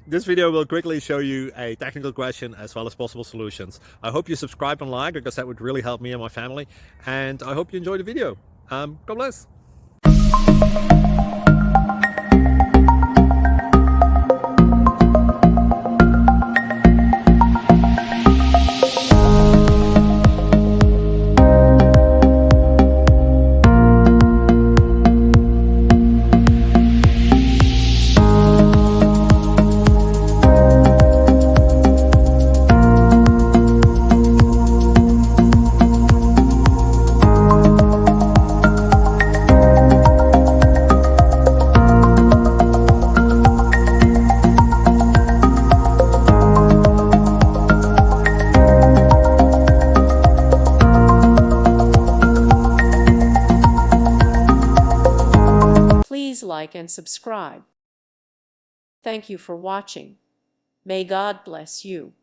This video will quickly show you a technical question as well as possible solutions. I hope you subscribe and like, because that would really help me and my family. And I hope you enjoy the video. God bless. Please like and subscribe. Thank you for watching. May God bless you.